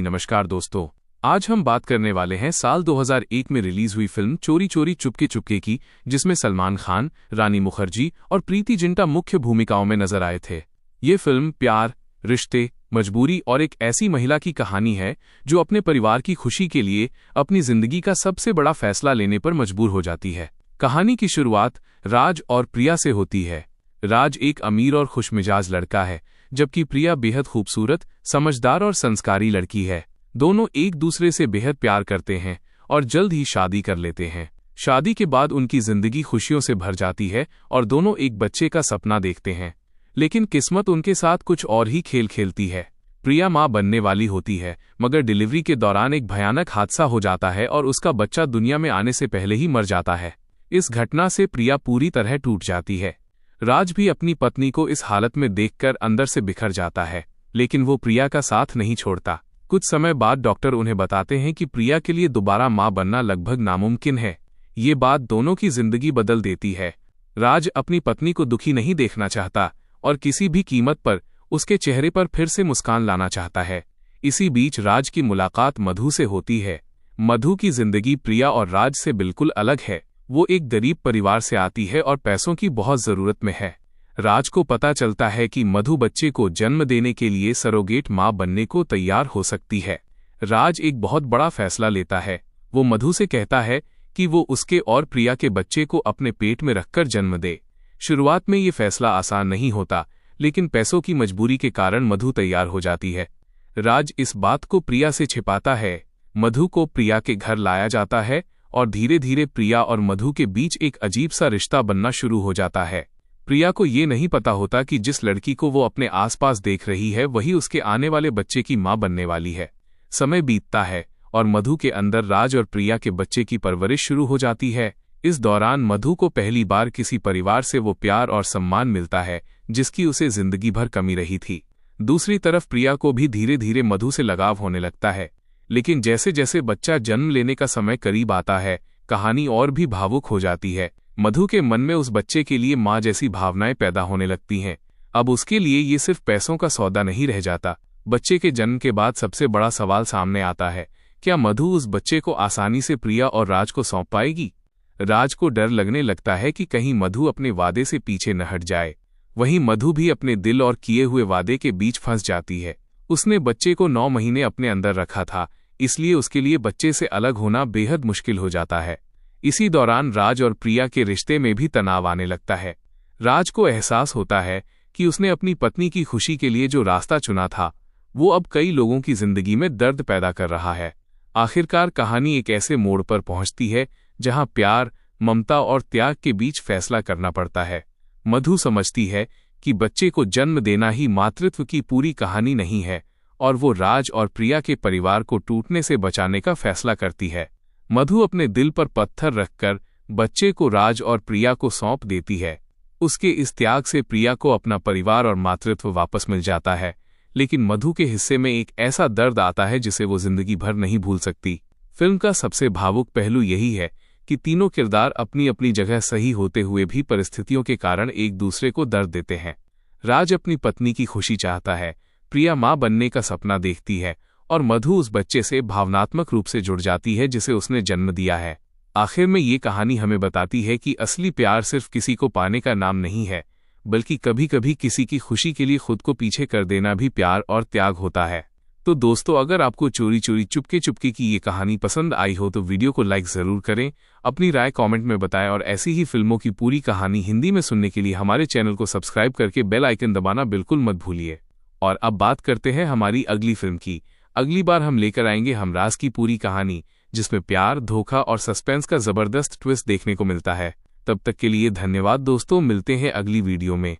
नमस्कार दोस्तों, आज हम बात करने वाले हैं साल 2001 में रिलीज हुई फिल्म चोरी चोरी चुपके चुपके की, जिसमें सलमान खान, रानी मुखर्जी और प्रीति जिंटा मुख्य भूमिकाओं में नजर आए थे। ये फिल्म प्यार, रिश्ते, मजबूरी और एक ऐसी महिला की कहानी है जो अपने परिवार की खुशी के लिए अपनी जिंदगी का सबसे बड़ा फैसला लेने पर मजबूर हो जाती है। कहानी की शुरुआत राज और प्रिया से होती है। राज एक अमीर और खुशमिजाज लड़का है, जबकि प्रिया बेहद खूबसूरत, समझदार और संस्कारी लड़की है। दोनों एक दूसरे से बेहद प्यार करते हैं और जल्द ही शादी कर लेते हैं। शादी के बाद उनकी जिंदगी खुशियों से भर जाती है और दोनों एक बच्चे का सपना देखते हैं। लेकिन किस्मत उनके साथ कुछ और ही खेल खेलती है। प्रिया मां बनने वाली होती है, मगर डिलीवरी के दौरान एक भयानक हादसा हो जाता है और उसका बच्चा दुनिया में आने से पहले ही मर जाता है। इस घटना से प्रिया पूरी तरह टूट जाती है। राज भी अपनी पत्नी को इस हालत में देखकर अंदर से बिखर जाता है, लेकिन वो प्रिया का साथ नहीं छोड़ता। कुछ समय बाद डॉक्टर उन्हें बताते हैं कि प्रिया के लिए दोबारा मां बनना लगभग नामुमकिन है। ये बात दोनों की जिंदगी बदल देती है। राज अपनी पत्नी को दुखी नहीं देखना चाहता और किसी भी कीमत पर उसके चेहरे पर फिर से मुस्कान लाना चाहता है। इसी बीच राज की मुलाकात मधु से होती है। मधु की जिंदगी प्रिया और राज से बिल्कुल अलग है। वो एक गरीब परिवार से आती है और पैसों की बहुत जरूरत में है। राज को पता चलता है कि मधु बच्चे को जन्म देने के लिए सरोगेट मां बनने को तैयार हो सकती है। राज एक बहुत बड़ा फैसला लेता है। वो मधु से कहता है कि वो उसके और प्रिया के बच्चे को अपने पेट में रखकर जन्म दे। शुरुआत में ये फैसला आसान नहीं होता, लेकिन पैसों की मजबूरी के कारण मधु तैयार हो जाती है। राज इस बात को प्रिया से छिपाता है। मधु को प्रिया के घर लाया जाता है और धीरे धीरे प्रिया और मधु के बीच एक अजीब सा रिश्ता बनना शुरू हो जाता है। प्रिया को ये नहीं पता होता कि जिस लड़की को वो अपने आसपास देख रही है वही उसके आने वाले बच्चे की मां बनने वाली है। समय बीतता है और मधु के अंदर राज और प्रिया के बच्चे की परवरिश शुरू हो जाती है। इस दौरान मधु को पहली बार किसी परिवार से वो प्यार और सम्मान मिलता है जिसकी उसे जिंदगी भर कमी रही थी। दूसरी तरफ प्रिया को भी धीरे धीरे मधु से लगाव होने लगता है, लेकिन जैसे जैसे बच्चा जन्म लेने का समय करीब आता है, कहानी और भी भावुक हो जाती है। मधु के मन में उस बच्चे के लिए मां जैसी भावनाएं पैदा होने लगती हैं। अब उसके लिए ये सिर्फ पैसों का सौदा नहीं रह जाता। बच्चे के जन्म के बाद सबसे बड़ा सवाल सामने आता है, क्या मधु उस बच्चे को आसानी से प्रिया और राज को सौंप पाएगी? राज को डर लगने लगता है कि कहीं मधु अपने वादे से पीछे न हट जाए। वहीं मधु भी अपने दिल और किए हुए वादे के बीच फंस जाती है। उसने बच्चे को 9 महीने अपने अंदर रखा था, इसलिए उसके लिए बच्चे से अलग होना बेहद मुश्किल हो जाता है। इसी दौरान राज और प्रिया के रिश्ते में भी तनाव आने लगता है। राज को एहसास होता है कि उसने अपनी पत्नी की खुशी के लिए जो रास्ता चुना था, वो अब कई लोगों की जिंदगी में दर्द पैदा कर रहा है। आखिरकार कहानी एक ऐसे मोड़ पर पहुंचती है जहां प्यार, ममता और त्याग के बीच फैसला करना पड़ता है। मधु समझती है कि बच्चे को जन्म देना ही मातृत्व की पूरी कहानी नहीं है और वो राज और प्रिया के परिवार को टूटने से बचाने का फैसला करती है। मधु अपने दिल पर पत्थर रखकर बच्चे को राज और प्रिया को सौंप देती है। उसके इस त्याग से प्रिया को अपना परिवार और मातृत्व वापस मिल जाता है, लेकिन मधु के हिस्से में एक ऐसा दर्द आता है जिसे वो जिंदगी भर नहीं भूल सकती। फिल्म का सबसे भावुक पहलू यही है कि तीनों किरदार अपनी अपनी जगह सही होते हुए भी परिस्थितियों के कारण एक दूसरे को दर्द देते हैं। राज अपनी पत्नी की खुशी चाहता है, प्रिया मां बनने का सपना देखती है और मधु उस बच्चे से भावनात्मक रूप से जुड़ जाती है जिसे उसने जन्म दिया है। आखिर में ये कहानी हमें बताती है कि असली प्यार सिर्फ किसी को पाने का नाम नहीं है, बल्कि कभी कभी किसी की खुशी के लिए खुद को पीछे कर देना भी प्यार और त्याग होता है। तो दोस्तों, अगर आपको चोरी चोरी चुपके चुपके की ये कहानी पसंद आई हो तो वीडियो को लाइक जरूर करें, अपनी राय कमेंट में बताएं और ऐसी ही फिल्मों की पूरी कहानी हिंदी में सुनने के लिए हमारे चैनल को सब्सक्राइब करके बेल आइकन दबाना बिल्कुल मत भूलिए। और अब बात करते हैं हमारी अगली फिल्म की। अगली बार हम लेकर आएंगे हमराज की पूरी कहानी, जिसमें प्यार, धोखा और सस्पेंस का जबरदस्त ट्विस्ट देखने को मिलता है। तब तक के लिए धन्यवाद दोस्तों, मिलते हैं अगली वीडियो में।